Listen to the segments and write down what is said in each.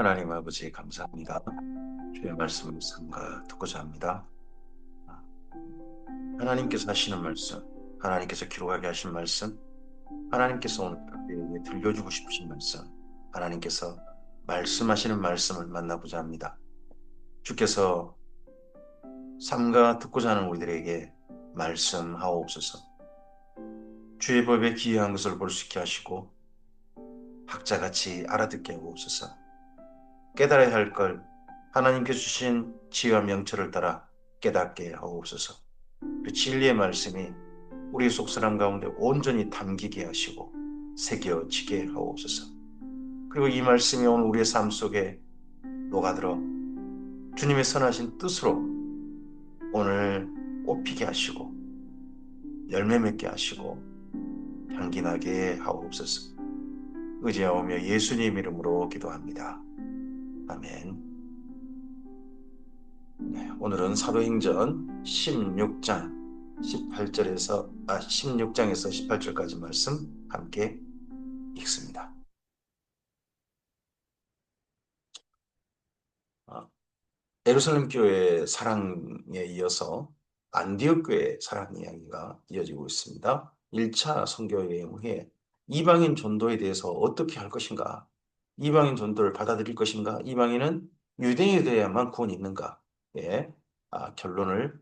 하나님 아버지 감사합니다. 주의 말씀을 삼가 듣고자 합니다. 하나님께서 하시는 말씀, 하나님께서 기록하게 하신 말씀, 하나님께서 오늘 우리에게 들려주고 싶으신 말씀, 하나님께서 말씀하시는 말씀을 만나보자 합니다. 주께서 삼가 듣고자 하는 우리들에게 말씀하옵소서. 주의 법에 기이한 것을 볼 수 있게 하시고 학자같이 알아듣게 하옵소서. 깨달아야 할 걸 하나님께 주신 지혜와 명철을 따라 깨닫게 하옵소서. 그 진리의 말씀이 우리 속사람 가운데 온전히 담기게 하시고 새겨지게 하옵소서. 그리고 이 말씀이 오늘 우리의 삶 속에 녹아들어 주님의 선하신 뜻으로 오늘 꽃피게 하시고 열매 맺게 하시고 향기 나게 하옵소서. 의지하오며 예수님 이름으로 기도합니다. 아멘. 네, 오늘은 사도행전 16장에서 18절까지 말씀 함께 읽습니다. 예루살렘 교회의 사랑에 이어서 안디옥 교회의 사랑 이야기가 이어지고 있습니다. 1차 선교 여행 후에 이방인 전도에 대해서 어떻게 할 것인가? 이방인 전도를 받아들일 것인가? 이방인은 유대인에 대해야만 구원이 있는가? 예, 결론을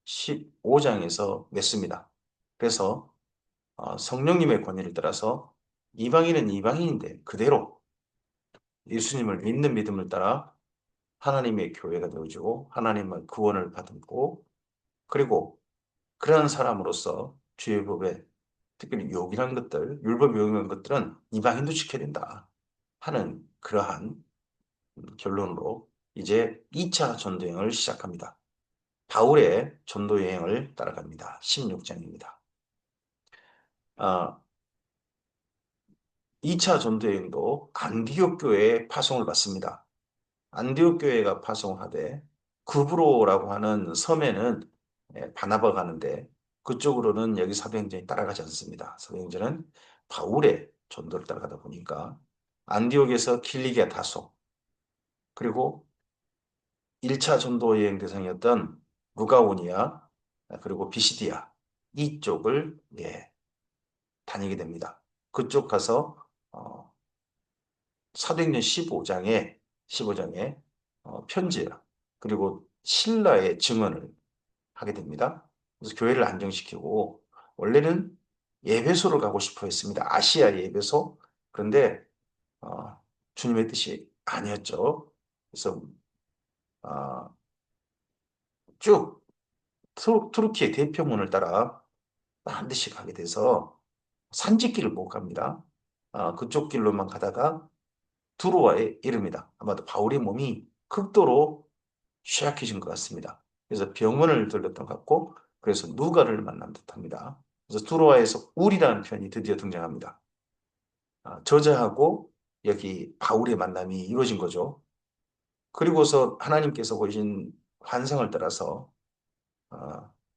15장에서 냈습니다. 그래서 성령님의 권위를 따라서 이방인은 이방인인데 그대로 예수님을 믿는 믿음을 따라 하나님의 교회가 되어주고 하나님의 구원을 받고 그리고 그러한 사람으로서 주의 법에 특별히 요긴한 것들, 율법이 요긴한 것들은 이방인도 지켜야 된다 하는 그러한 결론으로 이제 2차 전도여행을 시작합니다. 바울의 전도여행을 따라갑니다. 16장입니다. 2차 전도여행도 안디옥 교회에 파송을 받습니다. 안디옥 교회가 파송을 하되 구브로라고 하는 섬에는 바나바가 가는데 그쪽으로는 여기 사도행전이 따라가지 않습니다. 사도행전은 바울의 전도를 따라가다 보니까 안디옥에서 킬리기아 다소 그리고 1차 전도 여행 대상이었던 루가오니아 그리고 비시디아 이쪽을 다니게 됩니다. 그쪽 가서 사도행전 15장에 편지야 그리고 신라의 증언을 하게 됩니다. 그래서 교회를 안정시키고 원래는 예배소를 가고 싶어 했습니다. 아시아 예배소. 그런데 주님의 뜻이 아니었죠. 그래서 어, 쭉 투르키의 대표문을 따라 반드시 가게 돼서 산지길을 못 갑니다. 그쪽 길로만 가다가 두로아에 이릅니다. 아마도 바울의 몸이 극도로 취약해진 것 같습니다. 그래서 병원을 들렸던 것 같고 그래서 누가를 만난 듯합니다. 그래서 두로아에서 울이라는 표현이 드디어 등장합니다. 저자하고 여기 바울의 만남이 이루어진 거죠. 그리고서 하나님께서 보이신 환상을 따라서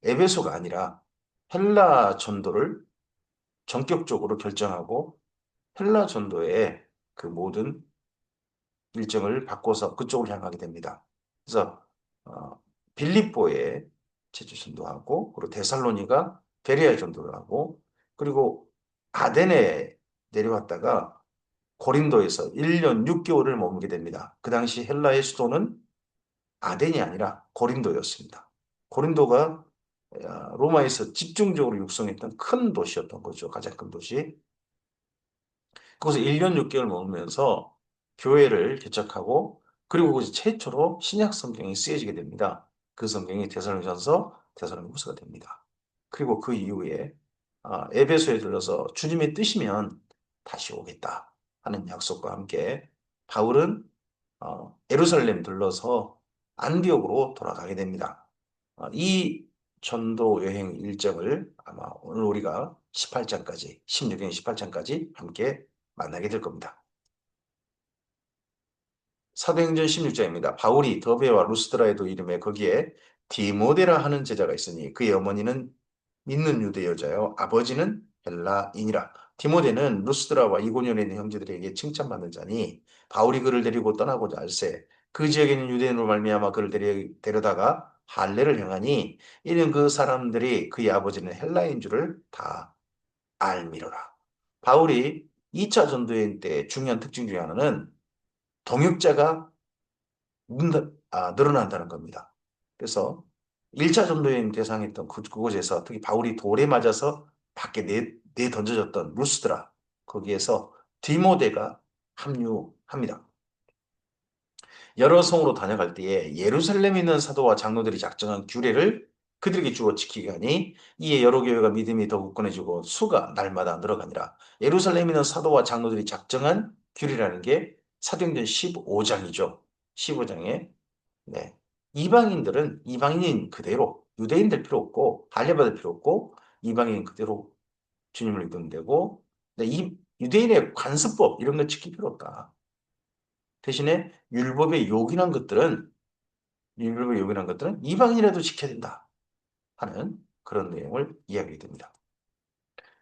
에베소가 아니라 헬라 전도를 전격적으로 결정하고 헬라 전도의 그 모든 일정을 바꿔서 그쪽으로 향하게 됩니다. 그래서 빌립보에 제주 전도하고 그리고 데살로니가 베레아 전도를 하고 그리고 아덴에 내려왔다가 고린도에서 1년 6개월을 머물게 됩니다. 그 당시 헬라의 수도는 아덴이 아니라 고린도였습니다. 고린도가 로마에서 집중적으로 육성했던 큰 도시였던 거죠. 가장 큰 도시. 그곳에 1년 6개월 머물면서 교회를 개척하고 그리고 그것이 최초로 신약 성경이 쓰여지게 됩니다. 그 성경이 데살로니가전서, 데살로니가후서가 됩니다. 그리고 그 이후에 에베소에 들러서 주님의 뜻이면 다시 오겠다 하는 약속과 함께 바울은 예루살렘 들러서 안디옥으로 돌아가게 됩니다. 이 전도 여행 일정을 아마 오늘 우리가 18장까지, 16장 18장까지 함께 만나게 될 겁니다. 사도행전 16장입니다. 바울이 더베와 루스드라에도 이름에 거기에 디모데라 하는 제자가 있으니 그의 어머니는 믿는 유대 여자요 아버지는 헬라인이라. 디모데는 루스드라와 이고니온에 있는 형제들에게 칭찬받는 자니 바울이 그를 데리고 떠나고자 할세 그 지역에 있는 유대인으로 말미암아 그를 데려다가 할례를 행하니 이는 그 사람들이 그의 아버지는 헬라인 줄을 다 알미로라. 바울이 2차 전도여행 때 중요한 특징 중에 하나는 동역자가 늘어난다는 겁니다. 그래서 1차 전도여행 대상했던 그곳에서 특히 바울이 돌에 맞아서 밖에 던져졌던 루스드라 거기에서 디모데가 합류합니다. 여러 성으로 다녀갈 때에 예루살렘에 있는 사도와 장로들이 작정한 규례를 그들에게 주어 지키게 하니 이에 여러 교회가 믿음이 더욱 굳건해지고 수가 날마다 늘어가니라. 예루살렘에 있는 사도와 장로들이 작정한 규례라는 게 사도행전 15장이죠. 15장에 네. 이방인들은 이방인인 그대로 유대인들 필요 없고 할례받을 필요 없고 이방인 그대로 주님을 믿으면 되고 이 유대인의 관습법 이런 거 지킬 필요 없다. 대신에 율법의 요긴한 것들은 이방인이라도 지켜야 된다 하는 그런 내용을 이야기하게 됩니다.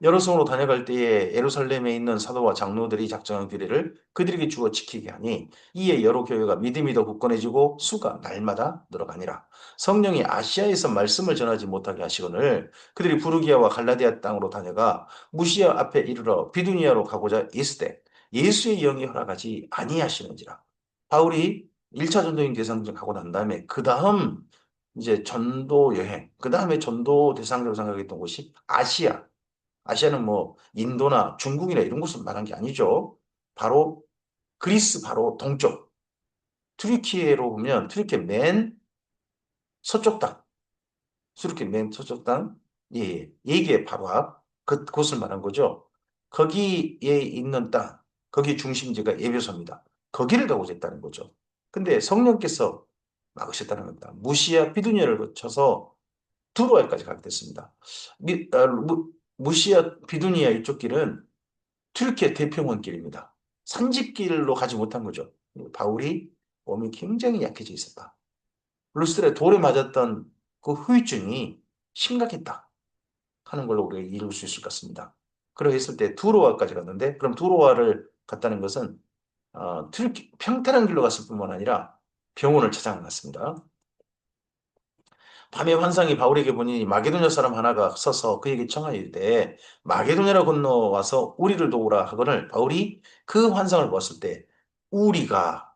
여러 성으로 다녀갈 때에 예루살렘에 있는 사도와 장로들이 작정한 규례를 그들에게 주어 지키게 하니 이에 여러 교회가 믿음이 더 굳건해지고 수가 날마다 늘어가니라. 성령이 아시아에서 말씀을 전하지 못하게 하시거늘 그들이 부르기아와 갈라디아 땅으로 다녀가 무시아 앞에 이르러 비두니아로 가고자 있을 때 예수의 영이 허락하지 아니하시는지라. 바울이 1차 전도인 대상을 가고 난 다음에 그 다음 이제 전도 여행, 그 다음에 전도 대상으로 생각했던 곳이 아시아. 아시아는 뭐 인도나 중국이나 이런 곳을 말한 게 아니죠. 바로 그리스 바로 동쪽. 튀르키예로 보면 튀르키예 맨 서쪽 땅. 튀르키예 맨 서쪽 땅. 예, 예. 이게 바로 앞. 그곳을 말한 거죠. 거기에 있는 땅. 거기 중심지가 에베소입니다. 거기를 가고자 했다는 거죠. 근데 성령께서 막으셨다는 겁니다. 무시아 비두니아를 거쳐서 두로아까지 가게 됐습니다. 무시아 비두니아 이쪽 길은 튀르키예 대평원 길입니다. 산지길로 가지 못한 거죠. 바울이 몸이 굉장히 약해져 있었다. 루스드라에 돌에 맞았던 그 후유증이 심각했다 하는 걸로 우리가 이룰 수 있을 것 같습니다. 그러했을 때 두로아까지 갔는데 그럼 두로아를 갔다는 것은 평탄한 길로 갔을 뿐만 아니라 병원을 찾아갔습니다. 밤에 환상이 바울에게 보니 마게도냐 사람 하나가 서서 그에게 청하이르되 마게도냐로 건너와서 우리를 도우라 하거늘 바울이 그 환상을 보았을 때 우리가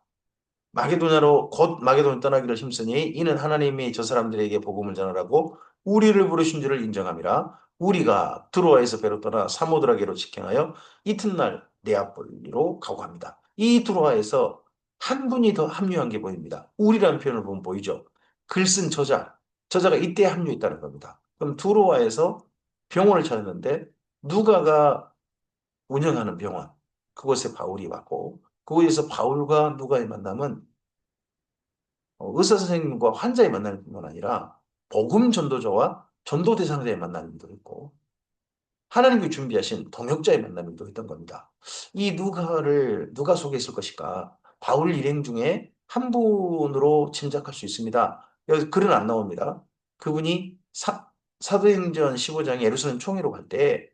마게도냐로 곧 마게도냐 떠나기를 힘쓰니 이는 하나님이 저 사람들에게 복음을 전하라고 우리를 부르신 줄을 인정함이라. 우리가 드로아에서 배로 떠나 사모드라게로 직행하여 이튿날 네아폴리로 가고 합니다. 이 드로아에서 한 분이 더 합류한 게 보입니다. 우리라는 표현을 보면 보이죠. 글 쓴 저자가 이때 합류했다는 겁니다. 그럼 드로아에서 병원을 찾았는데 누가가 운영하는 병원 그곳에 바울이 왔고 그곳에서 바울과 누가의 만남은 의사 선생님과 환자의 만남일 뿐만 아니라 복음 전도자와 전도 대상자의 만남도 있고 하나님이 준비하신 동역자의 만남도 있던 겁니다. 이 누가 속에 있을 것일까? 바울 일행 중에 한 분으로 짐작할 수 있습니다. 여기 글은 안 나옵니다. 그분이 사도행전 15장에 예루살렘 총회로 갈 때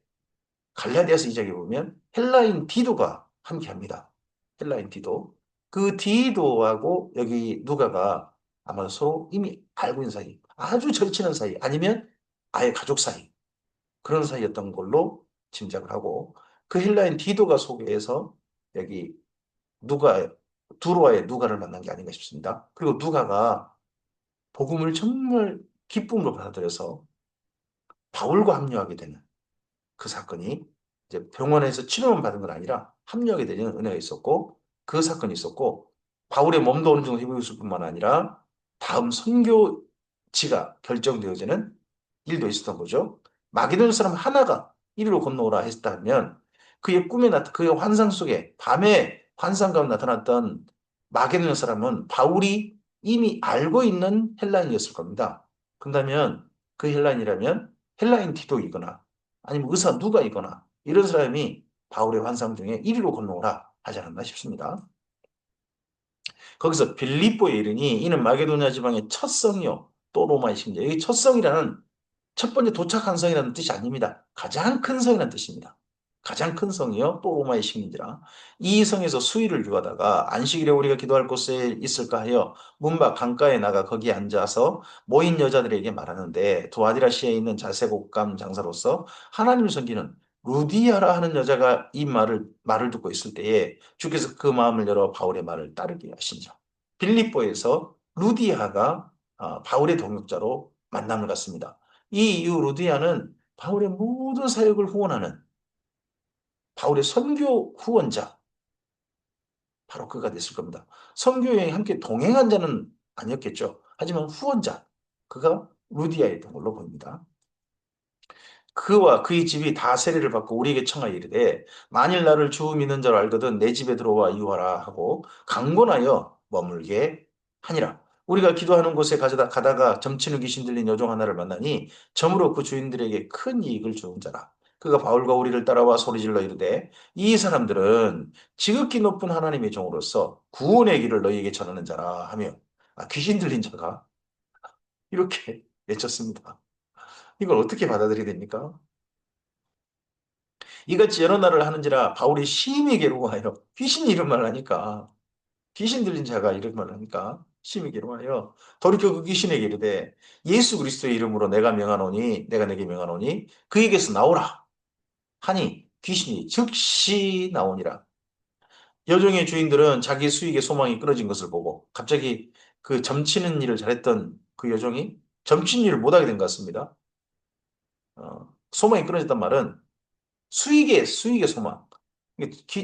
갈라디아서 2장에 보면 헬라인 디도가 함께합니다. 헬라인 디도. 그 디도하고 여기 누가가 아마 서로 이미 알고 있는 사이, 아주 절친한 사이, 아니면 아예 가족 사이 그런 사이였던 걸로 짐작을 하고 그 헬라인 디도가 소개해서 여기 누가 두로아의 누가를 만난 게 아닌가 싶습니다. 그리고 누가가 복음을 정말 기쁨으로 받아들여서 바울과 합류하게 되는 그 사건이 이제 병원에서 치료만 받은 건 아니라 합류하게 되는 은혜가 있었고 그 사건이 있었고 바울의 몸도 어느 정도 회복했을 뿐만 아니라 다음 선교지가 결정되어지는 일도 있었던 거죠. 마게도냐 사람 하나가 이리로 건너오라 했다면 그의 환상 속에 밤에 환상 가운데 나타났던 마게도냐 사람은 바울이 이미 알고 있는 헬라인이었을 겁니다. 그렇다면 그 헬라인이라면 헬라인 디도이거나 아니면 의사 누가이거나 이런 사람이 바울의 환상 중에 이리로 건너오라 하지 않았나 싶습니다. 거기서 빌립보에 이르니 이는 마게도냐 지방의 첫 성이요 또 로마의 심지어 여기 첫 성이라는 첫 번째 도착한 성이라는 뜻이 아닙니다. 가장 큰 성이라는 뜻입니다. 가장 큰 성이요. 또 로마의 식민지라. 이 성에서 수일을 유하다가 안식일에 우리가 기도할 곳에 있을까 하여 문밖 강가에 나가 거기에 앉아서 모인 여자들에게 말하는데 두아디라시에 있는 자색옷감 장사로서 하나님을 섬기는 루디아라 하는 여자가 이 말을 듣고 있을 때에 주께서 그 마음을 열어 바울의 말을 따르게 하시니라. 빌립보에서 루디아가 바울의 동역자로 만남을 갖습니다. 이 이후 루디아는 바울의 모든 사역을 후원하는 바울의 선교 후원자, 바로 그가 됐을 겁니다. 선교 여행에 함께 동행한 자는 아니었겠죠. 하지만 후원자, 그가 루디아였던 걸로 보입니다. 그와 그의 집이 다 세례를 받고 우리에게 청하여 이르되 만일 나를 주 믿는 자로 알거든 내 집에 들어와 이유하라 하고 강권하여 머물게 하니라. 우리가 기도하는 곳에 가다가 점치는 귀신 들린 여종 하나를 만나니 점으로 그 주인들에게 큰 이익을 주는 자라. 그가 바울과 우리를 따라와 소리질러 이르되 이 사람들은 지극히 높은 하나님의 종으로서 구원의 길을 너희에게 전하는 자라 하며 귀신 들린 자가 이렇게 외쳤습니다. 이걸 어떻게 받아들여야 됩니까? 이같이 여러 날을 하는지라 바울이 심히 괴로워하여 귀신 이름을 하니까 귀신 들린 자가 이런 말을 하니까 심히 괴로워하여 돌이켜 그 귀신에게 이르되 예수 그리스도의 이름으로 내가 내게 명하노니 그에게서 나오라 하니 귀신이 즉시 나오니라. 여종의 주인들은 자기 수익의 소망이 끊어진 것을 보고 갑자기 그 점치는 일을 잘했던 그 여종이 점치는 일을 못하게 된 것 같습니다. 소망이 끊어졌단 말은 수익의 소망.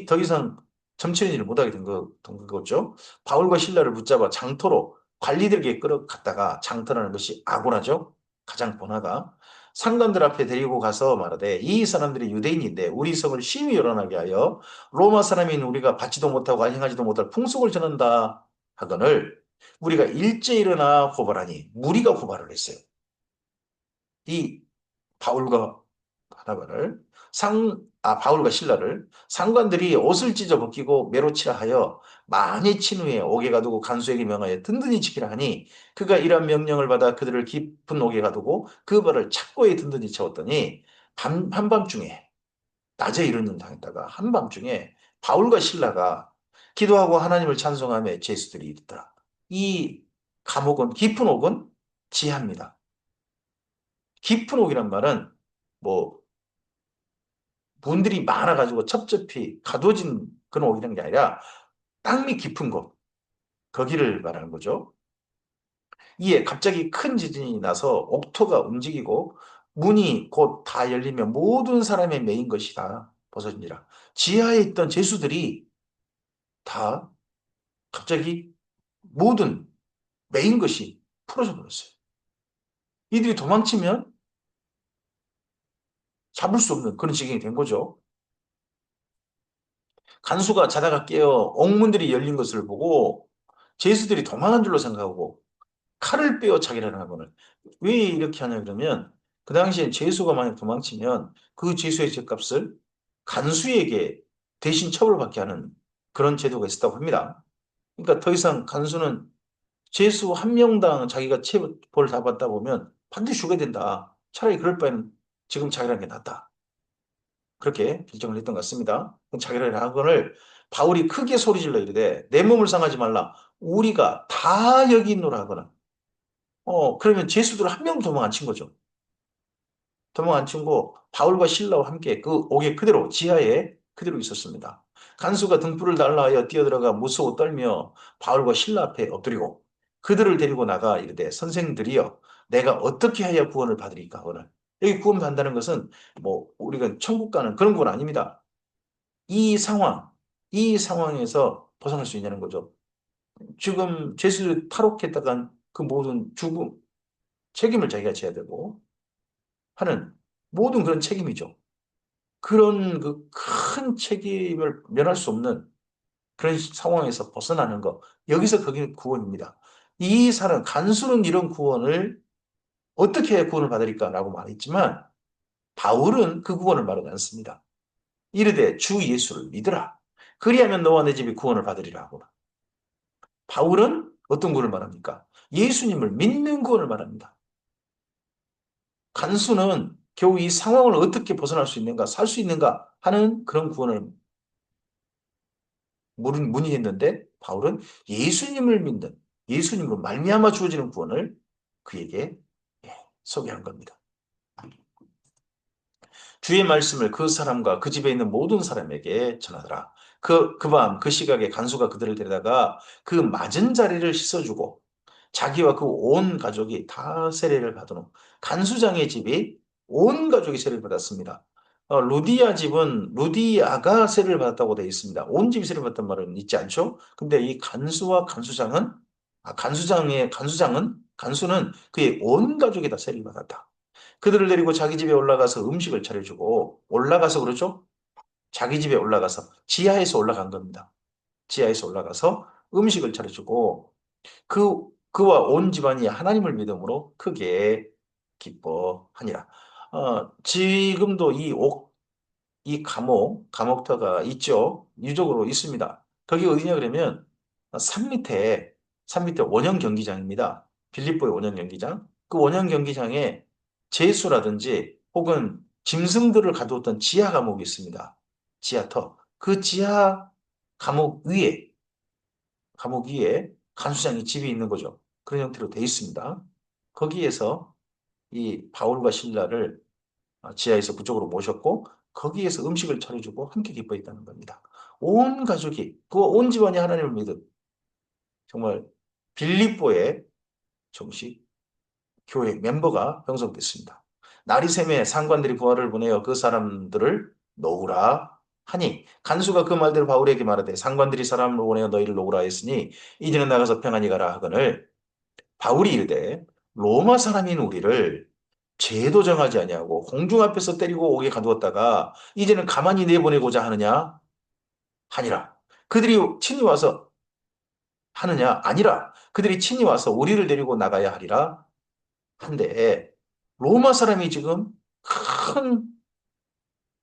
더 이상 점치는 일을 못하게 된 거죠. 바울과 신라를 붙잡아 장터로 관리들에게 끌어갔다가 장터라는 것이 아고라죠. 가장 번화가. 상관들 앞에 데리고 가서 말하되 이 사람들이 유대인인데 우리 성을 심히 요란하게 하여 로마 사람인 우리가 받지도 못하고 안행하지도 못할 풍속을 전한다 하거늘 우리가 일제 일어나 고발하니 무리가 고발을 했어요. 이 바울과 바나바를 바울과 신라를 상관들이 옷을 찢어 벗기고 매로치라 하여 많이 친 후에 옥에 가두고 간수에게 명하여 든든히 지키라 하니 그가 이러한 명령을 받아 그들을 깊은 옥에 가두고 그 벌을 착고에 든든히 채웠더니 한밤중에 낮에 이런 일 당했다가 한밤중에 바울과 신라가 기도하고 하나님을 찬송하며 제수들이 있더라. 이 감옥은 깊은 옥은 지하입니다. 깊은 옥이란 말은 뭐 문들이 많아가지고 첩첩이 가둬진 그런 옥이라는 게 아니라 땅이 깊은 곳, 거기를 말하는 거죠. 이에 갑자기 큰 지진이 나서 옥토가 움직이고 문이 곧 다 열리면 모든 사람의 메인 것이 다 벗어지니라. 지하에 있던 죄수들이 다 갑자기 모든 메인 것이 풀어져 버렸어요. 이들이 도망치면 잡을 수 없는 그런 지경이 된 거죠. 간수가 자다가 깨어 옥문들이 열린 것을 보고 죄수들이 도망한 줄로 생각하고 칼을 빼어 차기를 하거늘. 왜 이렇게 하냐 그러면 그 당시엔 죄수가 만약 도망치면 그 죄수의 죗값을 간수에게 대신 처벌받게 하는 그런 제도가 있었다고 합니다. 그러니까 더 이상 간수는 죄수 한 명당 자기가 체벌 다 받다 보면 반드시 죽어야 된다. 차라리 그럴 바에는 지금 자기라는 게 낫다. 그렇게 결정을 했던 것 같습니다. 자기를 하거늘 바울이 크게 소리질러 이르되 내 몸을 상하지 말라. 우리가 다 여기 있노라 하거나 그러면 죄수들 한 명도 도망 안 친 거죠. 도망 안 친고 바울과 신라와 함께 그 옥에 그대로 지하에 그대로 있었습니다. 간수가 등불을 달라 하여 뛰어들어가 무서워 떨며 바울과 신라 앞에 엎드리고 그들을 데리고 나가 이르되 선생들이여 내가 어떻게 해야 구원을 받으리까 오늘. 여기 구원 받는다는 것은 뭐 우리가 천국 가는 그런 건 아닙니다. 이 상황, 이 상황에서 벗어날 수 있냐는 거죠. 지금 죄수 탈옥했다간 그 모든 죽음, 책임을 자기가 져야 되고 하는 모든 그런 책임이죠. 그런 그 큰 책임을 면할 수 없는 그런 상황에서 벗어나는 것. 여기서 그게 구원입니다. 이 사람, 간수는 이런 구원을 어떻게 해야 구원을 받으리까라고 말했지만 바울은 그 구원을 말하지 않습니다. 이르되 주 예수를 믿으라. 그리하면 너와 내 집이 구원을 받으리라 하고. 바울은 어떤 구원을 말합니까? 예수님을 믿는 구원을 말합니다. 간수는 겨우 이 상황을 어떻게 벗어날 수 있는가, 살 수 있는가 하는 그런 구원을 문의했는데 바울은 예수님을 믿는, 예수님으로 말미암아 주어지는 구원을 그에게 예, 소개한 겁니다. 주의 말씀을 그 사람과 그 집에 있는 모든 사람에게 전하더라. 그 밤, 그 시각에 간수가 그들을 데려다가 그 맞은 자리를 씻어주고 자기와 그 온 가족이 다 세례를 받은 후 간수장의 집이 온 가족이 세례를 받았습니다. 루디아 집은 루디아가 세례를 받았다고 되어 있습니다. 온 집이 세례를 받았단 말은 있지 않죠? 근데 이 간수와 간수장은 간수는 그의 온 가족이 다 세례를 받았다. 그들을 데리고 자기 집에 올라가서 음식을 차려주고 올라가서 그러죠? 자기 집에 올라가서 지하에서 올라간 겁니다. 지하에서 올라가서 음식을 차려주고 그와 온 집안이 하나님을 믿음으로 크게 기뻐하니라. 지금도 이 감옥터가 있죠. 유적으로 있습니다. 거기 어디냐 그러면 산 밑에 원형 경기장입니다. 빌립보의 원형 경기장. 그 원형 경기장에 제수라든지 혹은 짐승들을 가두었던 지하 감옥이 있습니다. 지하터. 그 지하 감옥 위에 간수장이 집이 있는 거죠. 그런 형태로 돼 있습니다. 거기에서 이 바울과 신라를 지하에서 그쪽으로 모셨고 거기에서 음식을 차려주고 함께 기뻐했다는 겁니다. 온 가족이 그 온 집안이 하나님을 믿은 정말 빌립보의 정식 교회 멤버가 형성됐습니다. 날이 새매 상관들이 부하를 보내어 그 사람들을 놓으라 하니 간수가 그 말대로 바울에게 말하되 상관들이 사람을 보내어 너희를 놓으라 했으니 이제는 나가서 평안히 가라 하거늘 바울이 이르되 로마 사람인 우리를 죄도 정하지 아니하고 공중 앞에서 때리고 옥에 가두었다가 이제는 가만히 내보내고자 하느냐 하니라. 그들이 친히 와서 하느냐 아니라 그들이 친히 와서 우리를 데리고 나가야 하리라 한데 로마 사람이 지금 큰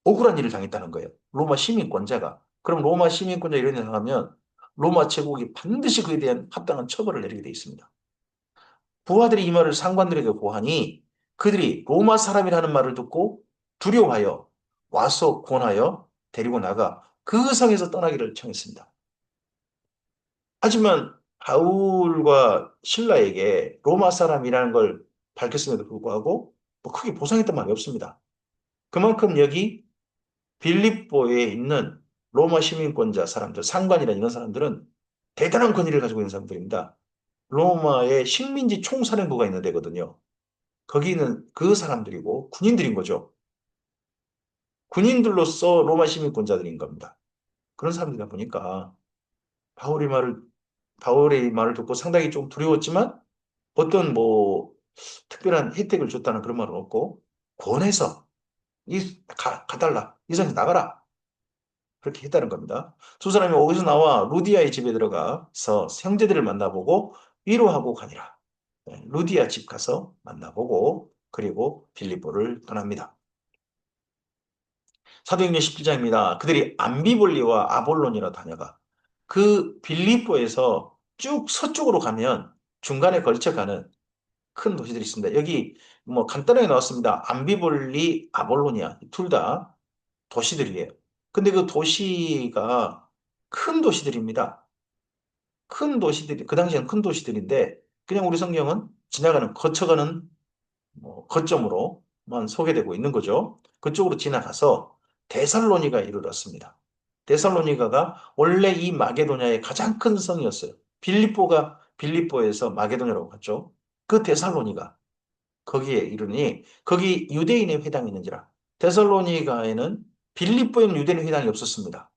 억울한 일을 당했다는 거예요. 로마 시민권자가. 그럼 로마 시민권자 이런 일 당하면 로마 제국이 반드시 그에 대한 합당한 처벌을 내리게 돼 있습니다. 부하들이 이 말을 상관들에게 고하니 그들이 로마 사람이라는 말을 듣고 두려워하여 와서 권하여 데리고 나가 그 성에서 떠나기를 청했습니다. 하지만 바울과 신라에게 로마 사람이라는 걸 밝혔음에도 불구하고 뭐 크게 보상했던 말이 없습니다. 그만큼 여기 빌립보에 있는 로마 시민권자 사람들, 상관이라는 이런 사람들은 대단한 권위를 가지고 있는 사람들입니다. 로마의 식민지 총사령부가 있는 데거든요. 거기는 그 사람들이고 군인들인 거죠. 군인들로서 로마 시민권자들인 겁니다. 그런 사람들이다 보니까 바울의 말을 바울의 말을 듣고 상당히 좀 두려웠지만 어떤 뭐 특별한 혜택을 줬다는 그런 말은 없고 권해서 가달라 이 성에 나가라 그렇게 했다는 겁니다. 두 사람이 거기서 나와 루디아의 집에 들어가서 형제들을 만나보고 위로하고 가니라. 루디아 집 가서 만나보고 그리고 빌립보를 떠납니다. 사도행전 17장입니다. 그들이 암비볼리와 아볼론이라 다녀가 그 빌립보에서 쭉 서쪽으로 가면 중간에 걸쳐가는 큰 도시들이 있습니다. 여기 뭐 간단하게 나왔습니다. 암비볼리, 아볼로니아 둘 다 도시들이에요. 근데 그 도시가 큰 도시들입니다. 큰 도시들이 그 당시에는 큰 도시들인데 그냥 우리 성경은 지나가는 거쳐가는 뭐 거점으로만 소개되고 있는 거죠. 그쪽으로 지나가서 데살로니가 이르렀습니다. 데살로니가가 원래 이 마게도냐의 가장 큰 성이었어요. 빌립보에서 마게도냐로 갔죠. 그 데살로니가 거기에 이르니 거기 유대인의 회당이 있는지라. 데살로니가에는 빌립보에는 유대인 회당이 없었습니다.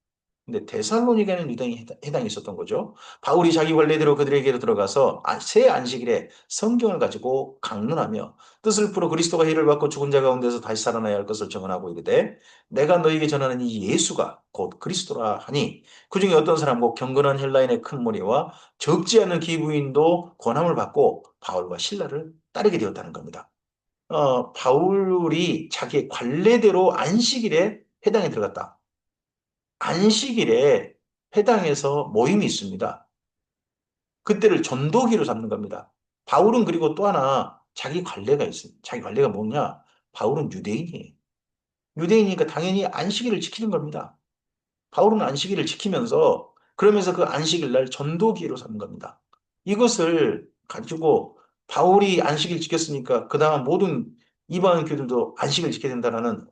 근데 데살로니가는 유대인이 해당이 있었던 거죠. 바울이 자기 관례대로 그들에게로 들어가서 새 안식일에 성경을 가지고 강론하며 뜻을 풀어 그리스도가 해를 받고 죽은 자 가운데서 다시 살아나야 할 것을 증언하고 이르되 내가 너에게 전하는 이 예수가 곧 그리스도라 하니 그중에 어떤 사람 곧 경건한 헬라인의 큰 무리와 적지 않은 기부인도 권함을 받고 바울과 신라를 따르게 되었다는 겁니다. 바울이 자기의 관례대로 안식일에 회당에 들어갔다. 안식일에 회당에서 모임이 있습니다. 그때를 전도기로 잡는 겁니다. 바울은 그리고 또 하나 자기 관례가 있습니다. 자기 관례가 뭐냐? 바울은 유대인이에요. 유대인이니까 당연히 안식일을 지키는 겁니다. 바울은 안식일을 지키면서 그러면서 그 안식일 날 전도기로 삼는 겁니다. 이것을 가지고 바울이 안식일 지켰으니까 그 다음 모든 이방인 교들도 안식일 지켜야 된다라는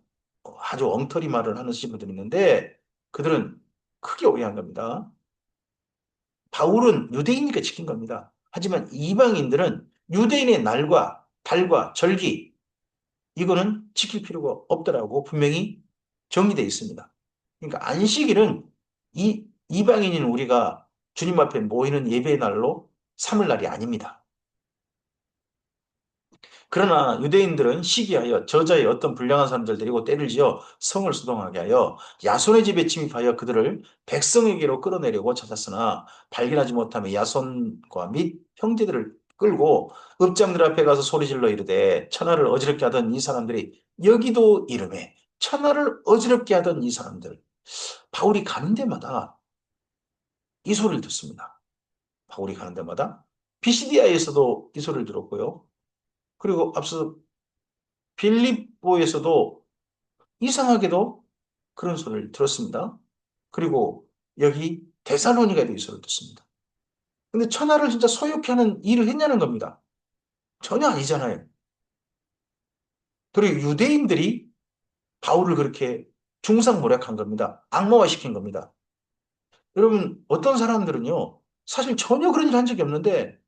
아주 엉터리 말을 하는 친구들이 있는데 그들은 크게 오해한 겁니다. 바울은 유대인이니까 지킨 겁니다. 하지만 이방인들은 유대인의 날과 달과 절기 이거는 지킬 필요가 없더라고 분명히 정리되어 있습니다. 그러니까 안식일은 이방인인 우리가 주님 앞에 모이는 예배의 날로 삼을 날이 아닙니다. 그러나 유대인들은 시기하여 저자의 어떤 불량한 사람들 데리고 때를 지어 성을 소동하게 하여 야손의 집에 침입하여 그들을 백성에게로 끌어내려고 찾았으나 발견하지 못하며 야손과 및 형제들을 끌고 읍장들 앞에 가서 소리질러 이르되 천하를 어지럽게 하던 이 사람들이 여기도 이름에 천하를 어지럽게 하던 이 사람들 바울이 가는 데마다 이 소리를 듣습니다. 바울이 가는 데마다 비시디아에서도 이 소리를 들었고요. 그리고 앞서 빌립보에서도 이상하게도 그런 소리를 들었습니다. 그리고 여기 데살로니가에도 이 소리를 듣습니다. 근데 천하를 진짜 소유케 하는 일을 했냐는 겁니다. 전혀 아니잖아요. 그리고 유대인들이 바울을 그렇게 중상모략한 겁니다. 악마화시킨 겁니다. 여러분, 어떤 사람들은요, 사실 전혀 그런 일 한 적이 없는데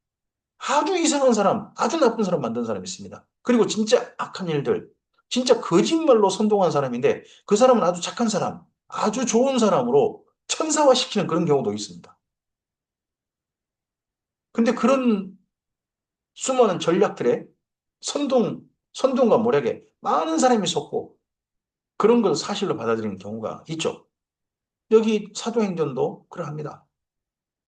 아주 이상한 사람, 아주 나쁜 사람 만든 사람이 있습니다. 그리고 진짜 악한 일들, 진짜 거짓말로 선동한 사람인데 그 사람은 아주 착한 사람, 아주 좋은 사람으로 천사화시키는 그런 경우도 있습니다. 근데 그런 수많은 전략들에 선동과 모략에 많은 사람이 속고 그런 걸 사실로 받아들이는 경우가 있죠. 여기 사도행전도 그러합니다.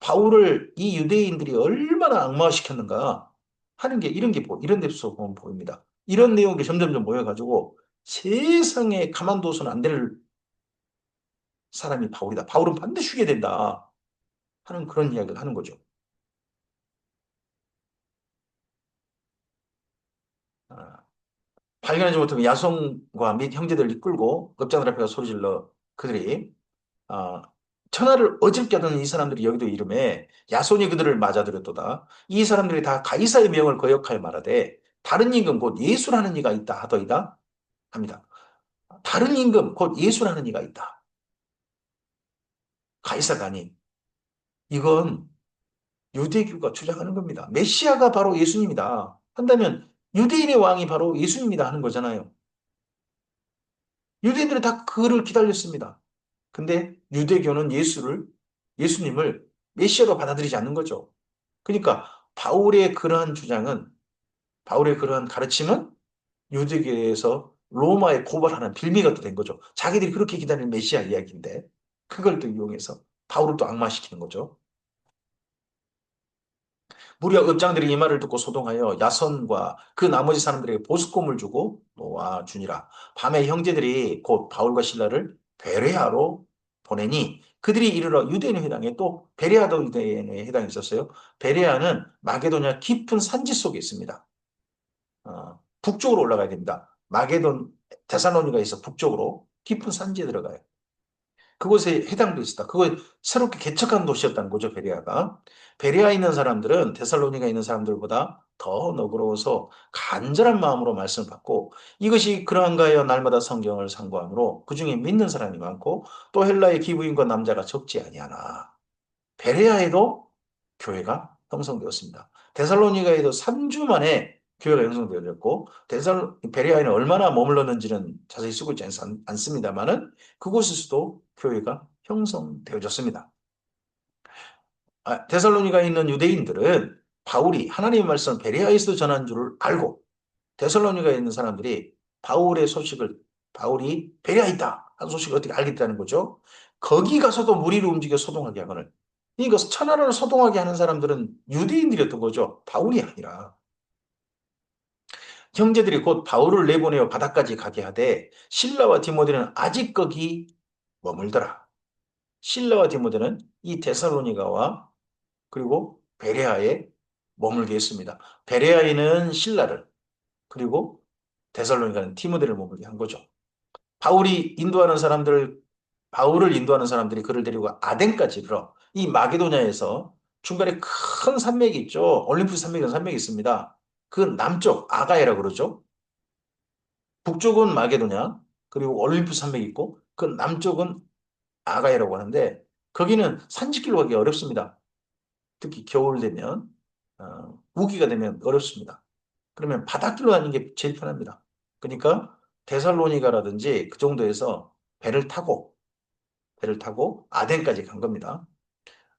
바울을 이 유대인들이 얼마나 악마화시켰는가 하는 게 이런 게 이런 데서 보면 보입니다. 이런 내용이 점점점 모여가지고 세상에 가만둬서는 안 될 사람이 바울이다. 바울은 반드시 죽여야 된다 하는 그런 이야기를 하는 거죠. 아, 발견하지 못하면 야송과 및 형제들을 이끌고 급장들 앞에 가 소리질러 그들이 아, 천하를 어질게 하던 이 사람들이 여기도 이름에 야손이 그들을 맞아들였도다. 이 사람들이 다 가이사의 명을 거역하여 말하되 다른 임금 곧 예수라는 이가 있다 하더이다 합니다. 다른 임금 곧 예수라는 이가 있다. 가이사가 아닌 이건 유대교가 주장하는 겁니다. 메시아가 바로 예수님이다. 한다면 유대인의 왕이 바로 예수님이다 하는 거잖아요. 유대인들은 다 그를 기다렸습니다. 근데 유대교는 예수님을 메시아로 받아들이지 않는 거죠. 그러니까 바울의 그러한 가르침은 유대교에서 로마에 고발하는 빌미가 또 된 거죠. 자기들이 그렇게 기다리는 메시아 이야기인데 그걸 또 이용해서 바울을 또 악마시키는 거죠. 무리와 읍장들이 이 말을 듣고 소동하여 야선과 그 나머지 사람들에게 보석금을 주고 놓아 주니라. 밤에 형제들이 곧 바울과 신라를 베레아로 보내니 그들이 이르러 유대인 회당에 또 베레아도 유대인의 회당이 있었어요. 베레아는 마게도냐 깊은 산지 속에 있습니다. 북쪽으로 올라가야 됩니다. 데살로니가에서 북쪽으로 깊은 산지에 들어가요. 그곳에 해당도 있었다. 그거 새롭게 개척한 도시였다는 거죠, 베레아가. 베레아에 있는 사람들은 데살로니가에 있는 사람들보다 더 너그러워서 간절한 마음으로 말씀을 받고 이것이 그러한가 하여 날마다 성경을 상고하므로 그중에 믿는 사람이 많고 또 헬라의 기부인과 남자가 적지 아니하나. 베레아에도 교회가 형성되었습니다. 데살로니가에도 3주 만에 교회가 형성되었고 베레아에는 얼마나 머물렀는지는 자세히 쓰고 있지 않습니다만은 그곳에서도 교회가 형성되어졌습니다. 데살로니가에 있는 유대인들은 바울이 하나님의 말씀을 베레아에서 전한 줄을 알고 데살로니가에 있는 사람들이 바울이 베레아에 있다 하는 소식을 어떻게 알겠다는 거죠. 거기 가서도 무리를 움직여 소동하게 하거늘 그러니까 천하를 소동하게 하는 사람들은 유대인들이었던 거죠. 바울이 아니라. 형제들이 곧 바울을 내보내어 바다까지 가게 하되 실라와 디모데는 아직 거기 머물더라. 실라와 디모데는 이 데살로니가와 그리고 베레아에 머물게 했습니다. 베레아에는 신라를 그리고 데살로니가는 티모데를 머물게 한 거죠. 바울이 인도하는 사람들, 바울을 인도하는 사람들이 그를 데리고 아덴까지 이르러 이 마게도냐에서 중간에 큰 산맥이 있죠. 올림푸스 산맥이라는 산맥이 있습니다. 그 남쪽 아가야라고 그러죠. 북쪽은 마게도냐, 그리고 올림푸스 산맥이 있고 그 남쪽은 아가야라고 하는데 거기는 산지길로 가기 어렵습니다. 특히 겨울 되면 우기가 되면 어렵습니다. 그러면 바닷길로 다니는 게 제일 편합니다. 그러니까 데살로니가라든지 그 정도에서 배를 타고 아덴까지 간 겁니다.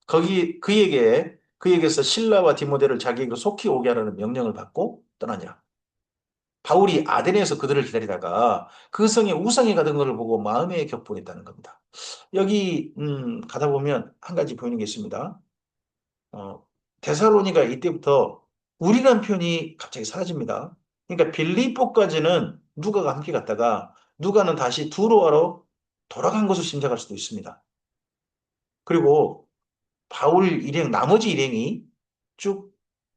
거기 그에게서 신라와 디모데를 자기에게로 속히 오게 하라는 명령을 받고 떠나니라. 바울이 아덴에서 그들을 기다리다가 그 성에 우상이 가던 것을 보고 마음에 격분했다는 겁니다. 여기 가다 보면 한 가지 보이는 게 있습니다. 어, 데살로니가 이때부터 우리란 표현이 갑자기 사라집니다. 그러니까 빌립보까지는 누가가 함께 갔다가 누가는 다시 두로아로 돌아간 것을 짐작할 수도 있습니다. 그리고 바울 일행, 나머지 일행이 쭉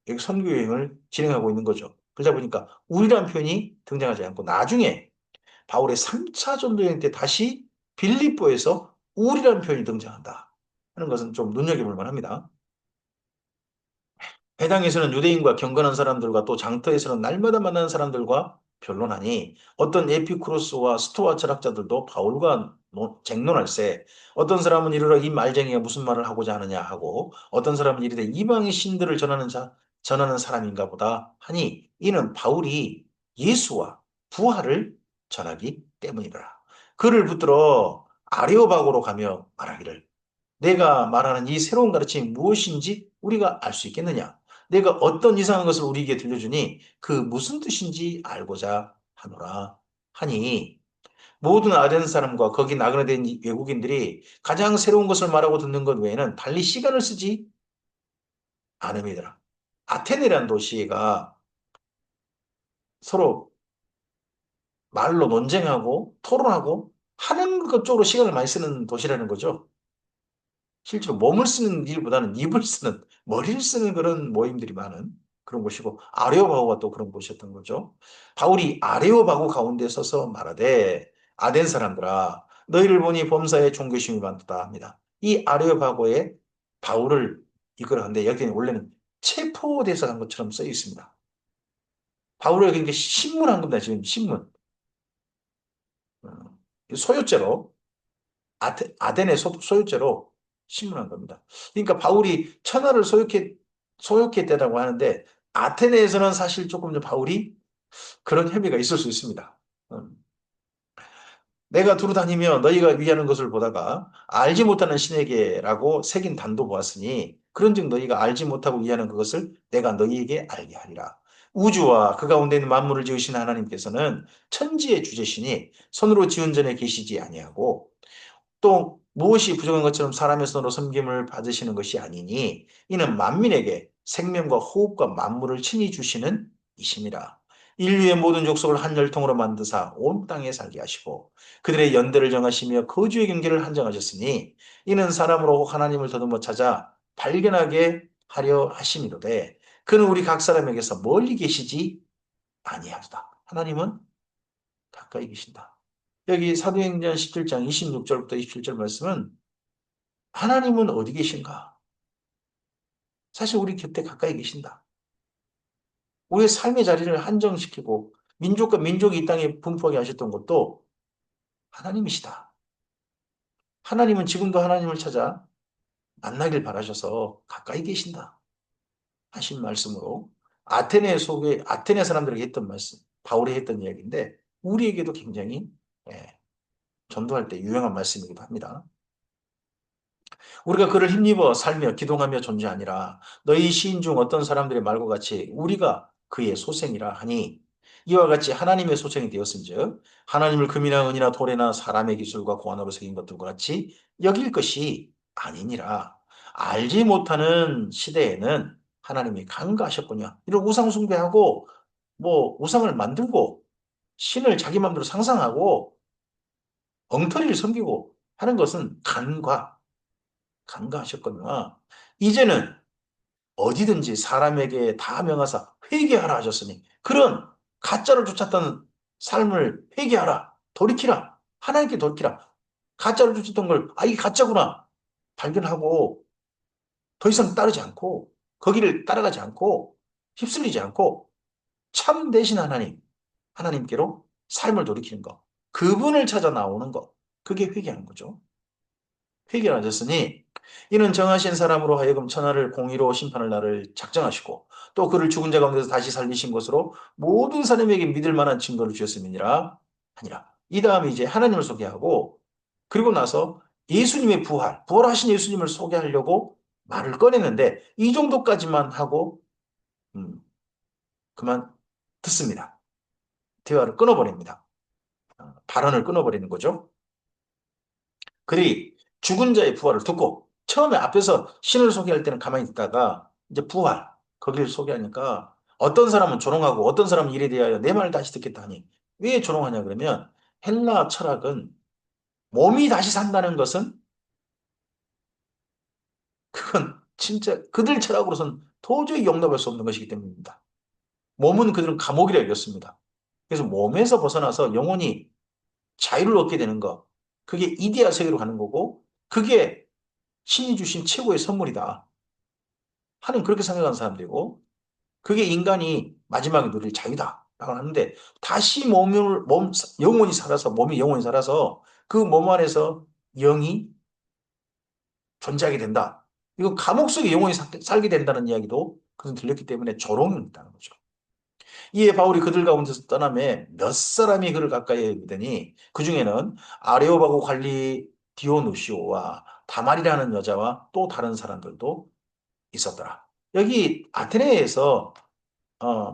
여기 선교 여행을 진행하고 있는 거죠. 그러다 보니까 우리란 표현이 등장하지 않고 나중에 바울의 3차 전도 여행 때 다시 빌립보에서 우리라는 표현이 등장한다 하는 것은 좀 눈여겨볼 만합니다. 회당에서는 유대인과 경건한 사람들과 또 장터에서는 날마다 만나는 사람들과 변론하니 어떤 에피쿠로스와 스토아 철학자들도 바울과 쟁론할세 어떤 사람은 이르러 이 말쟁이가 무슨 말을 하고자 하느냐 하고 어떤 사람은 이르되 이방의 신들을 전하는 사람인가 보다 하니 이는 바울이 예수와 부활을 전하기 때문이더라. 그를 붙들어 아레오바고로 가며 말하기를 내가 말하는 이 새로운 가르침이 무엇인지 우리가 알 수 있겠느냐? 내가 어떤 이상한 것을 우리에게 들려주니 그 무슨 뜻인지 알고자 하노라 하니 모든 아덴 사람과 거기 나그네 된 외국인들이 가장 새로운 것을 말하고 듣는 것 외에는 달리 시간을 쓰지 않음이더라. 아테네라는 도시가 서로 말로 논쟁하고 토론하고 하는 것 쪽으로 시간을 많이 쓰는 도시라는 거죠. 실제로 몸을 쓰는 일보다는 입을 쓰는, 머리를 쓰는 그런 모임들이 많은 그런 곳이고, 아레오바고가 또 그런 곳이었던 거죠. 바울이 아레오바고 가운데 서서 말하되, 아덴 사람들아, 너희를 보니 범사에 종교심이 많다 합니다. 이 아레오바고에 바울을 이끌어가는데, 여기는 원래는 체포돼서 간 것처럼 써 있습니다. 바울을 그러니까 신문한 겁니다, 지금 신문. 소유죄로. 아덴의 소유죄로 신문한 겁니다. 그러니까 바울이 천하를 소유했다고 하는데 아테네에서는 사실 조금 더 바울이 그런 혐의가 있을 수 있습니다. 음. 내가 두루 다니며 너희가 위하는 것을 보다가 알지 못하는 신에게라고 새긴 단도 보았으니 그런즉 너희가 알지 못하고 위하는 그것을 내가 너희에게 알게 하리라. 우주와 그 가운데 있는 만물을 지으신 하나님께서는 천지의 주제시니 손으로 지은 전에 계시지 아니하고 또 무엇이 부족한 것처럼 사람의 손으로 섬김을 받으시는 것이 아니니 이는 만민에게 생명과 호흡과 만물을 친히 주시는 이심이라. 인류의 모든 족속을 한 혈통으로 만드사 온 땅에 살게 하시고 그들의 연대를 정하시며 거주의 경계를 한정하셨으니 이는 사람으로 혹 하나님을 더듬어 찾아 발견하게 하려 하심이로되 그는 우리 각 사람에게서 멀리 계시지 아니하다. 하나님은 가까이 계신다. 여기 사도행전 17장 26절부터 27절 말씀은 하나님은 어디 계신가? 사실 우리 곁에 가까이 계신다. 우리의 삶의 자리를 한정시키고 민족과 민족이 이 땅에 분포하게 하셨던 것도 하나님이시다. 하나님은 지금도 하나님을 찾아 만나길 바라셔서 가까이 계신다. 하신 말씀으로 아테네 사람들에게 했던 말씀, 바울이 했던 이야기인데 우리에게도 굉장히 예, 전도할 때 유용한 말씀이기도 합니다. 우리가 그를 힘입어 살며 기동하며 존재하니라. 너희 시인 중 어떤 사람들의 말과 같이 우리가 그의 소생이라 하니 이와 같이 하나님의 소생이 되었은즉 하나님을 금이나 은이나 돌이나 사람의 기술과 고안으로 새긴 것들과 같이 여길 것이 아니니라. 알지 못하는 시대에는 하나님이 간과하셨군요. 이런 우상 숭배하고 뭐 우상을 만들고 신을 자기 마음대로 상상하고 엉터리를 섬기고 하는 것은 간과하셨거니와 이제는 어디든지 사람에게 다 명하사 회개하라 하셨으니 그런 가짜를 쫓았던 삶을 회개하라. 돌이키라. 하나님께 돌이키라. 가짜로 주셨던 걸, 아, 이게 가짜구나. 발견하고 더 이상 따르지 않고, 거기를 따라가지 않고, 휩쓸리지 않고, 참 대신 하나님께로 삶을 돌이키는 것. 그분을 찾아 나오는 것. 그게 회개하는 거죠. 회개하셨으니 이는 정하신 사람으로 하여금 천하를 공의로 심판할 날을 작정하시고 또 그를 죽은 자 가운데서 다시 살리신 것으로 모든 사람에게 믿을 만한 증거를 주셨음이니라 하니라. 이 다음에 이제 하나님을 소개하고 그리고 나서 예수님의 부활하신 예수님을 소개하려고 말을 꺼냈는데 이 정도까지만 하고 음, 그만 듣습니다. 대화를 끊어버립니다. 발언을 끊어버리는 거죠. 그들이 죽은 자의 부활을 듣고 처음에 앞에서 신을 소개할 때는 가만히 있다가 이제 거기를 소개하니까 어떤 사람은 조롱하고 어떤 사람은 이래 대하여 내 말을 다시 듣겠다 하니 왜 조롱하냐 그러면 헬라 철학은 몸이 다시 산다는 것은 그건 진짜 그들 철학으로선 도저히 용납할 수 없는 것이기 때문입니다. 몸은 그들은 감옥이라 여겼습니다. 그래서 몸에서 벗어나서 영혼이 자유를 얻게 되는 것, 그게 이데아 세계로 가는 거고, 그게 신이 주신 최고의 선물이다. 하는 그렇게 생각하는 사람들이고, 그게 인간이 마지막에 누릴 자유다. 라고 하는데, 다시 영혼이 살아서, 몸이 영혼이 살아서, 그 몸 안에서 영이 존재하게 된다. 이거 감옥 속에 영혼이 살게 된다는 이야기도 그는 들렸기 때문에 조롱이 있다는 거죠. 이에 바울이 그들 가운데서 떠나매 몇 사람이 그를 가까이 믿으니 그 중에는 아레오바고 관리 디오누시오와 다말이라는 여자와 또 다른 사람들도 있었더라. 여기 아테네에서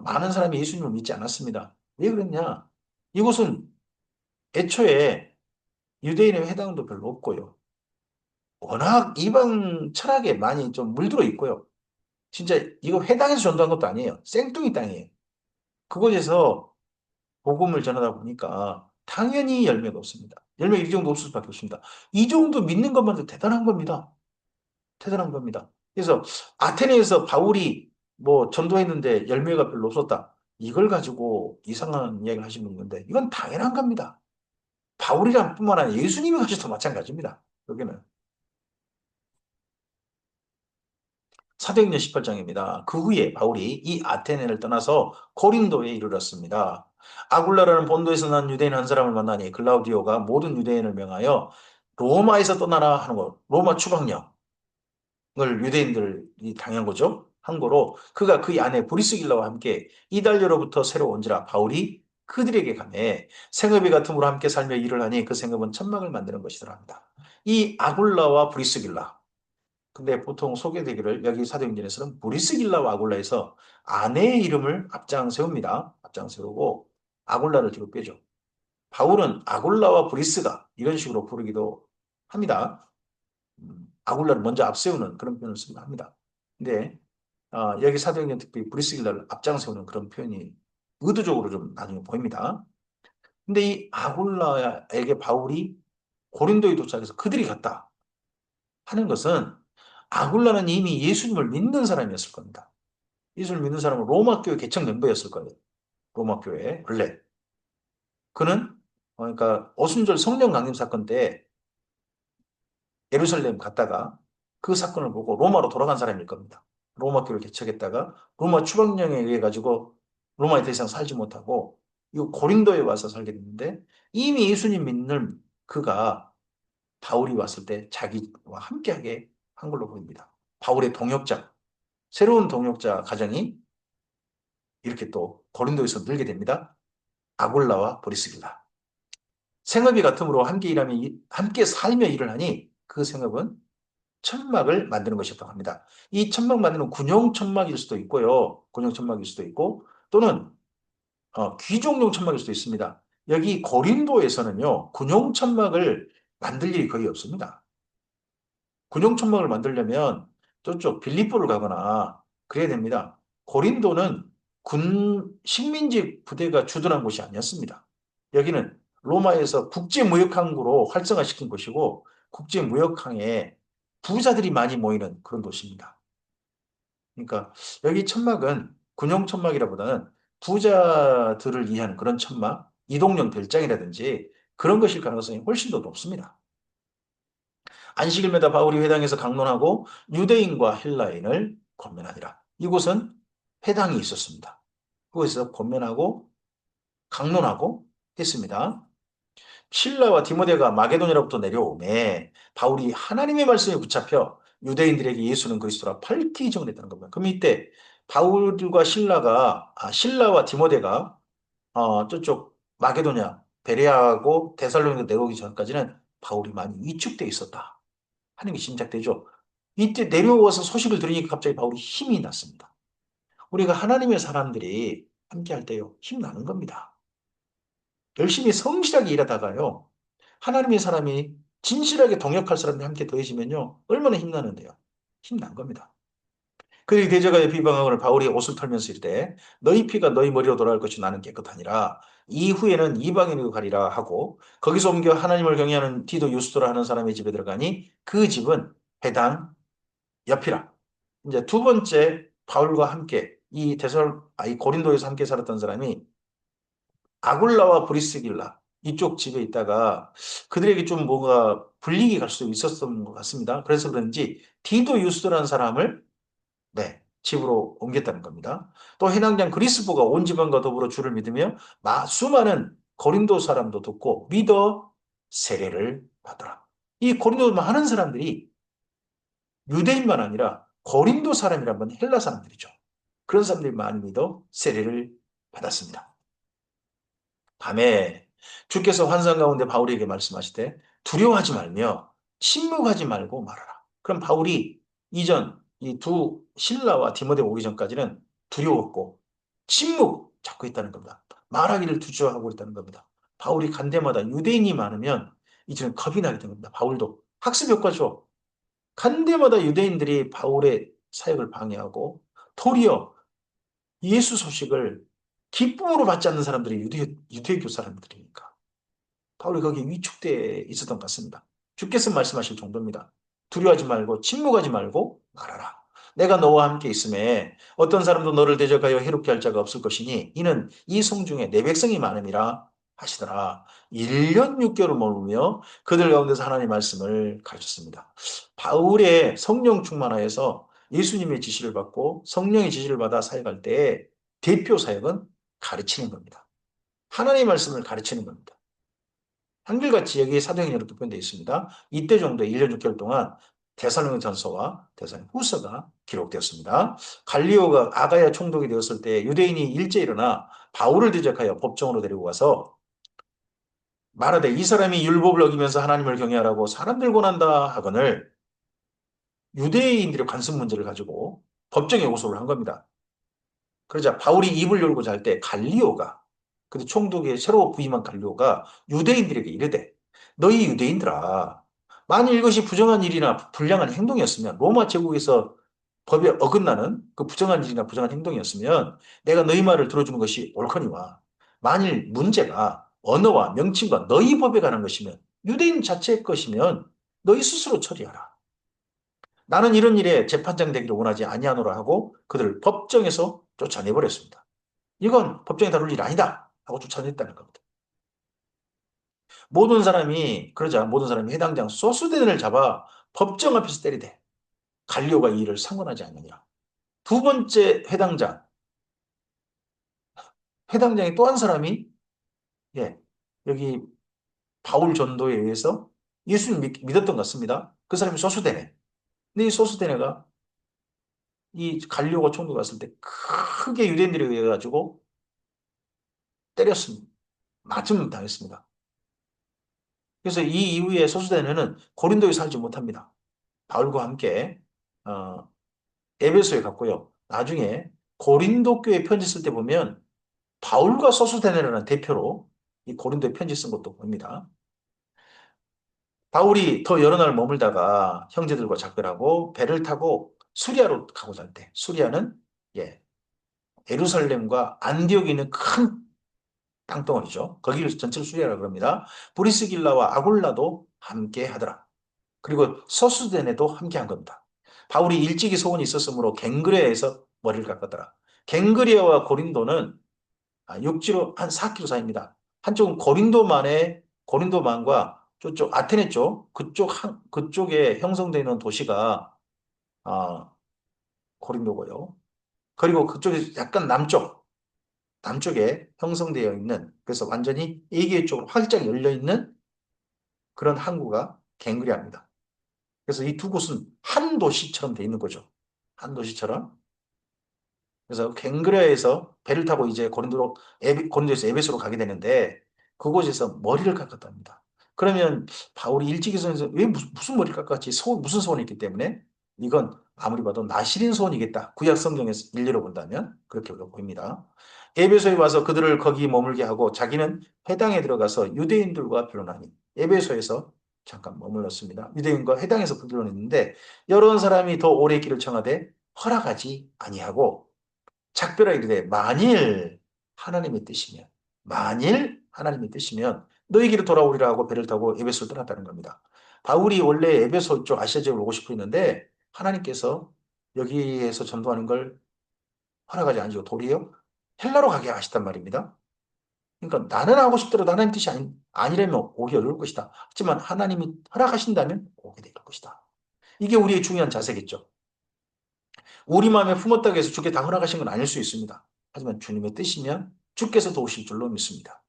많은 사람이 예수님을 믿지 않았습니다. 왜 그랬냐? 이곳은 애초에 유대인의 회당도 별로 없고요. 워낙 이방 철학에 많이 좀 물들어 있고요. 진짜 이거 회당에서 전도한 것도 아니에요. 생뚱이 땅이에요. 그곳에서 복음을 전하다 보니까 당연히 열매가 없습니다. 열매가 이 정도 없을 수밖에 없습니다. 이 정도 믿는 것만도 대단한 겁니다. 대단한 겁니다. 그래서 아테네에서 바울이 뭐 전도했는데 열매가 별로 없었다. 이걸 가지고 이상한 이야기를 하시는 분 있는데 이건 당연한 겁니다. 바울이란 뿐만 아니라 예수님이 가셔도 마찬가지입니다. 여기는. 사도행전 18장입니다. 그 후에 바울이 이 아테네를 떠나서 고린도에 이르렀습니다. 아굴라라는 본도에서 난 유대인 한 사람을 만나니 글라우디오가 모든 유대인을 명하여 로마에서 떠나라 하는 거, 로마 추방령을 유대인들이 당한 거죠. 한 거로 그가 그 아내 브리스길라와 함께 이달려로부터 새로 온지라 바울이 그들에게 가매 생업이 같음으로 함께 살며 일을 하니 그 생업은 천막을 만드는 것이더라 합니다. 이 아굴라와 브리스길라 근데 보통 소개되기를 여기 사도행전에서는 브리스길라와 아굴라에서 아내의 이름을 앞장 세웁니다. 앞장 세우고 아굴라를 뒤로 빼죠. 바울은 아굴라와 브리스가 이런 식으로 부르기도 합니다. 아굴라를 먼저 앞세우는 그런 표현을 쓰기도 합니다. 근데 여기 사도행전 특별히 브리스길라를 앞장 세우는 그런 표현이 의도적으로 좀 나중에 보입니다. 근데 이 아굴라에게 바울이 고린도에 도착해서 그들이 갔다 하는 것은 아굴라는 이미 예수님을 믿는 사람이었을 겁니다. 예수를 믿는 사람은 로마 교회 개척 멤버였을 거예요. 로마 교회 원래 그는 그러니까 오순절 성령 강림 사건 때 예루살렘 갔다가 그 사건을 보고 로마로 돌아간 사람일 겁니다. 로마 교회를 개척했다가 로마 추방령에 의해 가지고 로마에 더 이상 살지 못하고 이 고린도에 와서 살게 됐는데 이미 예수님 믿는 그가 바울이 왔을 때 자기와 함께하게 한 걸로 보입니다. 바울의 동역자, 새로운 동역자 가정이 이렇게 또 고린도에서 늘게 됩니다. 아굴라와 브리스길라. 생업이 같으므로 함께 일하며 함께 살며 일을 하니 그 생업은 천막을 만드는 것이었다고 합니다. 이 천막 만드는 군용 천막일 수도 있고요. 군용 천막일 수도 있고 또는 귀족용 천막일 수도 있습니다. 여기 고린도에서는요. 군용 천막을 만들 일이 거의 없습니다. 군용 천막을 만들려면 저쪽 빌립보를 가거나 그래야 됩니다. 고린도는 식민지 부대가 주둔한 곳이 아니었습니다. 여기는 로마에서 국제무역항구로 활성화시킨 곳이고 국제무역항에 부자들이 많이 모이는 그런 도시입니다. 그러니까 여기 천막은 군용 천막이라보다는 부자들을 위한 그런 천막, 이동용 별장이라든지 그런 것일 가능성이 훨씬 더 높습니다. 안식일마다 바울이 회당에서 강론하고 유대인과 헬라인을 권면하니라. 이곳은 회당이 있었습니다. 그곳에서 권면하고 강론하고 했습니다. 실라와 디모데가 마게도냐로부터 내려오매 바울이 하나님의 말씀에 붙잡혀 유대인들에게 예수는 그리스도라 밝히 정했다는 겁니다. 그럼 이때 바울과 신라와 디모데가 저쪽 마게도냐 베레아하고 데살로니가 내려오기 전까지는 바울이 많이 위축돼 있었다 하는 게 짐작되죠. 이때 내려와서 소식을 들으니까 갑자기 바울이 힘이 났습니다. 우리가 하나님의 사람들이 함께 할 때요 힘 나는 겁니다. 열심히 성실하게 일하다가요 하나님의 사람이 진실하게 동역할 사람들이 함께 더해지면요 얼마나 힘나는데요. 힘난 겁니다. 그들이 대적하여 비방하거늘 바울이 옷을 털면서 이르되 너희 피가 너희 머리로 돌아갈 것이 나는 깨끗하니라. 이후에는 이방인으로 가리라 하고 거기서 옮겨 하나님을 경외하는 디도 유스도라 하는 사람의 집에 들어가니 그 집은 회당 옆이라. 이제 두 번째 바울과 함께 이 고린도에서 함께 살았던 사람이 아굴라와 브리스길라 이쪽 집에 있다가 그들에게 좀 뭔가 불리기 갈 수도 있었던 것 같습니다. 그래서 그런지 디도 유스도라는 사람을 네, 집으로 옮겼다는 겁니다. 또 해당장 그리스도가 온 집안과 더불어 주를 믿으며 수많은 고린도 사람도 듣고 믿어 세례를 받더라. 이 고린도 많은 사람들이 유대인만 아니라 고린도 사람이라면 헬라 사람들이죠. 그런 사람들이 많이 믿어 세례를 받았습니다. 밤에 주께서 환상 가운데 바울에게 말씀하시되 두려워하지 말며 침묵하지 말고 말하라. 그럼 바울이 이전 이 두 신라와 디모데 오기 전까지는 두려웠고 침묵 잡고 있다는 겁니다. 말하기를 두려워하고 있다는 겁니다. 바울이 간 데마다 유대인이 많으면 이제는 겁이 나게 된 겁니다. 바울도 학습 효과죠. 간 데마다 유대인들이 바울의 사역을 방해하고 도리어 예수 소식을 기쁨으로 받지 않는 사람들이 유대교 사람들이니까. 바울이 거기에 위축돼 있었던 것 같습니다. 주께서 말씀하실 정도입니다. 두려워하지 말고 침묵하지 말고 말하라. 내가 너와 함께 있음에 어떤 사람도 너를 대적하여 해롭게 할 자가 없을 것이니 이는 이 성중에 내 백성이 많음이라 하시더라. 1년 6개월을 머무며 그들 가운데서 하나님의 말씀을 가르쳤습니다. 바울의 성령 충만하여서 예수님의 지시를 받고 성령의 지시를 받아 사역할 때 대표 사역은 가르치는 겁니다. 하나님의 말씀을 가르치는 겁니다. 한결같이 여기에 사도행전으로 표현되어 있습니다. 이때 정도 1년 6개월 동안 데살로니가전서와 데살로니가후서가 기록되었습니다. 갈리오가 아가야 총독이 되었을 때 유대인이 일제 일어나 바울을 대적하여 법정으로 데리고 가서 말하되 이 사람이 율법을 어기면서 하나님을 경외하라고 사람들 권한다 하거늘 유대인들의 관습 문제를 가지고 법정에 고소를 한 겁니다. 그러자 바울이 입을 열고자 할 때 갈리오가 그 총독의 새로 부임한 갈리오가 유대인들에게 이르되 너희 유대인들아 만일 이것이 부정한 일이나 불량한 행동이었으면 로마 제국에서 법에 어긋나는 그 부정한 일이나 부정한 행동이었으면 내가 너희 말을 들어주는 것이 옳거니와 만일 문제가 언어와 명칭과 너희 법에 관한 것이면 유대인 자체의 것이면 너희 스스로 처리하라. 나는 이런 일에 재판장 되기를 원하지 아니하노라 하고 그들을 법정에서 쫓아내버렸습니다. 이건 법정에 다룰 일 아니다 하고 쫓아냈다는 겁니다. 그러자 모든 사람이 해당장 소수대를 잡아 법정 앞에서 때리되 갈리오가 이 일을 상관하지 않느냐. 두 번째 회당장의 또 한 사람이 예, 여기 바울 전도에 의해서 예수님 믿었던 것 같습니다. 그 사람이 소수대네. 근데 이 소수대네가 이 갈리오가 총독 갔을 때 크게 유대인들에 의해 가지고 때렸습니다. 맞음 당했습니다. 그래서 이 이후에 소수대네는 고린도에 살지 못합니다. 바울과 함께 어, 에베소에 갔고요. 나중에 고린도 교회 편지 쓸 때 보면 바울과 소수대네라는 대표로 이 고린도에 편지 쓴 것도 봅니다. 바울이 더 여러 날 머물다가 형제들과 작별하고 배를 타고 수리아로 가고자 할 때, 수리아는 예, 예루살렘과 안디옥에 있는 큰 땅덩어리죠. 거기를 전체를 수리아라고 합니다. 브리스길라와 아굴라도 함께 하더라. 그리고 서수대네도 함께 한 겁니다. 바울이 일찍이 소원이 있었으므로 갱그레아에서 머리를 깎았더라. 갱그레아와 고린도는 육지로 한 4km 사이입니다. 한쪽은 고린도만과 저쪽 아테네 쪽 그쪽에 형성되어 있는 도시가 아, 고린도고요. 그리고 그쪽에 약간 남쪽에 형성되어 있는 그래서 완전히 에게 쪽으로 활짝 열려 있는 그런 항구가 갱그리아입니다. 그래서 이 두 곳은 한 도시처럼 돼 있는 거죠. 한 도시처럼. 그래서 갱그레아에서 배를 타고 이제 고린도에서 에베소로 가게 되는데 그곳에서 머리를 깎았답니다. 그러면 바울이 일찍이서에서 왜 무슨 머리를 깎았지? 무슨 소원이 있기 때문에 이건 아무리 봐도 나시린 소원이겠다. 구약 성경에서 일리로 본다면 그렇게 보입니다. 에베소에 와서 그들을 거기 머물게 하고 자기는 회당에 들어가서 유대인들과 변론하니 에베소에서 잠깐 머물렀습니다. 유대인과 회당에서 변론했는데 여러 사람이 더 오래 있기를 청하되 허락하지 아니하고 작별하게 이르되 하나님의 뜻이면 만일 하나님의 뜻이면 너희에게로 돌아오리라 하고 배를 타고 에베소를 떠났다는 겁니다. 바울이 원래 에베소 쪽 아시아 지역으로 오고 싶어 했는데 하나님께서 여기에서 전도하는 걸 허락하지 않으시고 도리어 헬라로 가게 하셨단 말입니다. 그러니까 나는 하고 싶더라도 하나님 뜻이 아니라면 오기 어려울 것이다. 하지만 하나님이 허락하신다면 오게 될 것이다. 이게 우리의 중요한 자세겠죠. 우리 마음에 품었다고 해서 주께 다 허락하신 건 아닐 수 있습니다. 하지만 주님의 뜻이면 주께서 도우실 줄로 믿습니다.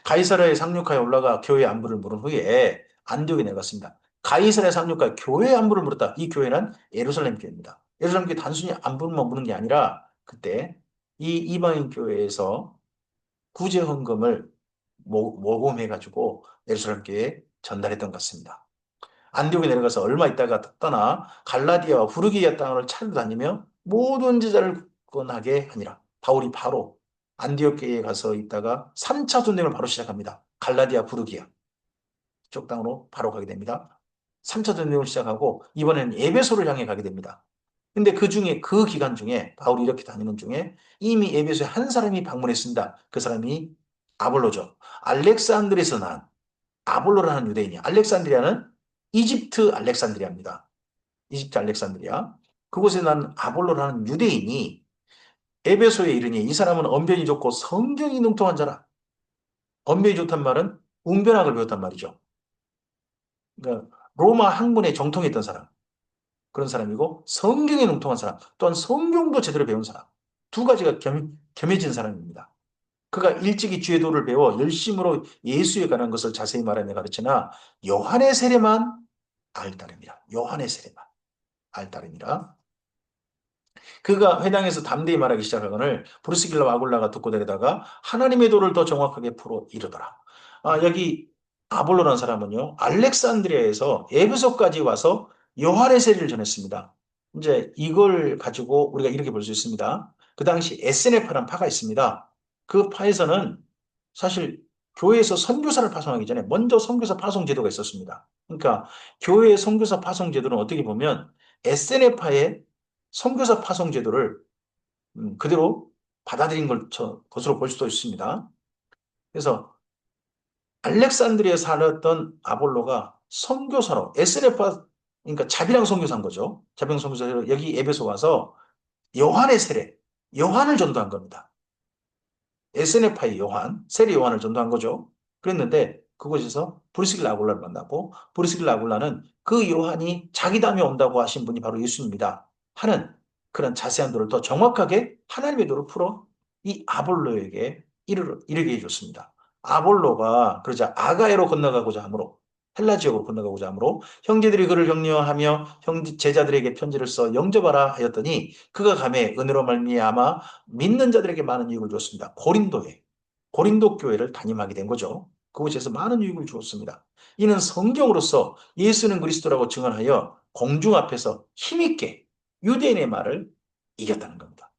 가이사랴에 상륙하여 올라가 교회 안부를 물은 후에 안디옥에 내려갔습니다. 가이사랴에 상륙하여 교회 안부를 물었다. 이 교회는 예루살렘 교회입니다. 예루살렘 교회 단순히 안부만 묻는 게 아니라 그때 이 이방인 교회에서 구제 헌금을 모금해가지고 예루살렘 교회에 전달했던 것 같습니다. 안디옥에 내려가서 얼마 있다가 떠나 갈라디아와 후르기아 땅을 찾아다니며 모든 제자를 구원하게 하니라. 바울이 바로 안디옥에 가서 있다가 3차 전쟁을 바로 시작합니다. 갈라디아, 후르기아 쪽 땅으로 바로 가게 됩니다. 3차 전쟁을 시작하고 이번에는 에베소를 향해 가게 됩니다. 근데 그 기간 중에 바울이 이렇게 다니는 중에 이미 에베소에 한 사람이 방문했습니다. 그 사람이 아볼로죠. 알렉산드리에서 난 아볼로라는 유대인이야. 알렉산드리아는 이집트 알렉산드리아입니다. 이집트 알렉산드리아. 그곳에 난 아볼로라는 유대인이 에베소에 이르니 이 사람은 언변이 좋고 성경이 능통한 자라. 언변이 좋단 말은 웅변학을 배웠단 말이죠. 그러니까 로마 학문에 정통했던 사람. 그런 사람이고 성경에 능통한 사람. 또한 성경도 제대로 배운 사람. 두 가지가 겸해진 사람입니다. 그가 일찍이 주의 도를 배워 열심으로 예수에 관한 것을 자세히 말하며 가르치나 요한의 세례만 알 따름이라. 요한의 세례만 알 따름이라. 그가 회당에서 담대히 말하기 시작하거늘 브루스길라와 아굴라가 듣고 내려다가 하나님의 도를 더 정확하게 풀어 이르더라. 여기 아볼로라는 사람은요, 알렉산드리아에서 에베소까지 와서 요한의 세례를 전했습니다. 이제 이걸 가지고 우리가 이렇게 볼 수 있습니다. 그 당시 SNF라는 파가 있습니다. 그 파에서는 사실 교회에서 선교사를 파송하기 전에 먼저 선교사 파송 제도가 있었습니다. 그러니까 교회의 선교사 파송 제도는 어떻게 보면 SNF파의 선교사 파송 제도를 그대로 받아들인 것으로 볼 수도 있습니다. 그래서 알렉산드리아에 살았던 아볼로가 선교사로 SNF파 그러니까 자비랑 선교사인 거죠. 자비랑 선교사로 여기 에베소 와서 요한의 세례, 요한을 전도한 겁니다. SNF파의 세례 요한을 전도한 거죠. 그랬는데 그곳에서 브리스길라 아굴라를 만나고 브리스길라 아굴라는 그 요한이 자기 다음에 온다고 하신 분이 바로 예수입니다. 하는 그런 자세한 도를 더 정확하게 하나님의 도를 풀어 이 아볼로에게 이르게 해줬습니다. 아볼로가 그러자 아가에로 건너가고자 하므로 헬라 지역으로 건너가고자 하므로 형제들이 그를 격려하며 제자들에게 편지를 써 영접하라 하였더니 그가 감에 은혜로 말미암아 믿는 자들에게 많은 유익을 주었습니다. 고린도 교회를 담임하게 된 거죠. 그곳에서 많은 유익을 주었습니다. 이는 성경으로서 예수는 그리스도라고 증언하여 공중 앞에서 힘있게 유대인의 말을 이겼다는 겁니다.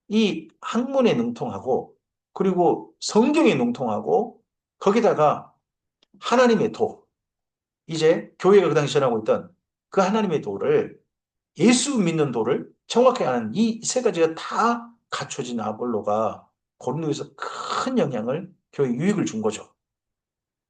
이 학문에 능통하고 그리고 성경에 능통하고 거기다가 하나님의 도, 이제 교회가 그 당시 전하고 있던 그 하나님의 도를 예수 믿는 도를 정확히 아는 이 세 가지가 다 갖춰진 아볼로가 고린도에서 큰 영향을 교회 유익을 준 거죠.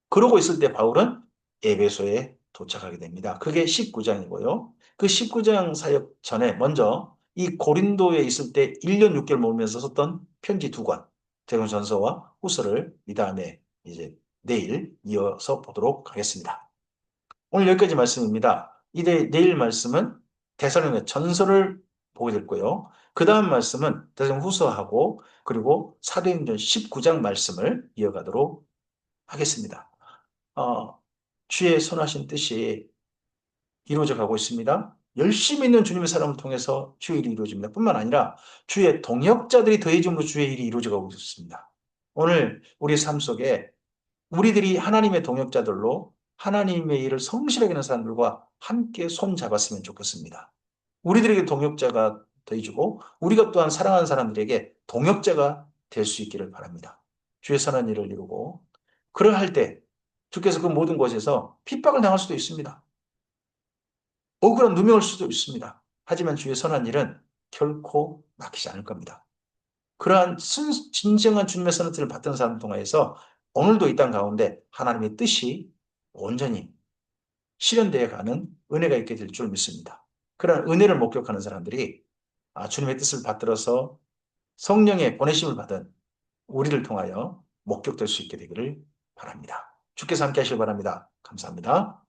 그러고 있을 때 바울은 에베소에 도착하게 됩니다. 그게 19장이고요. 그 19장 사역 전에 먼저 이 고린도에 있을 때 1년 6개월 머물면서 썼던 편지 두 권, 데살로니가전서와 후서를 이 다음에 이제 내일 이어서 보도록 하겠습니다. 오늘 여기까지 말씀입니다. 내일 말씀은 데살로니가 전서를 보게 될 거고요. 그 다음 말씀은 데살로니가 후서하고 그리고 사도행전 19장 말씀을 이어가도록 하겠습니다. 어, 주의 선하신 뜻이 이루어져 가고 있습니다. 열심히 있는 주님의 사람을 통해서 주의 일이 이루어집니다. 뿐만 아니라 주의 동역자들이 더해짐으로 주의 일이 이루어져 가고 있습니다. 오늘 우리 삶 속에 우리들이 하나님의 동역자들로 하나님의 일을 성실하게 하는 사람들과 함께 손 잡았으면 좋겠습니다. 우리들에게 동역자가 더해주고 우리가 또한 사랑하는 사람들에게 동역자가 될 수 있기를 바랍니다. 주의 선한 일을 이루고 그러할 때 주께서 그 모든 곳에서 핍박을 당할 수도 있습니다. 억울한 누명을 수도 있습니다. 하지만 주의 선한 일은 결코 막히지 않을 겁니다. 그러한 진정한 주님의 선한 뜻을 받던 사람 통해서 오늘도 이 땅 가운데 하나님의 뜻이 온전히 실현되어 가는 은혜가 있게 될 줄 믿습니다. 그러한 은혜를 목격하는 사람들이 주님의 뜻을 받들어서 성령의 보내심을 받은 우리를 통하여 목격될 수 있게 되기를 바랍니다. 주께서 함께 하시길 바랍니다. 감사합니다.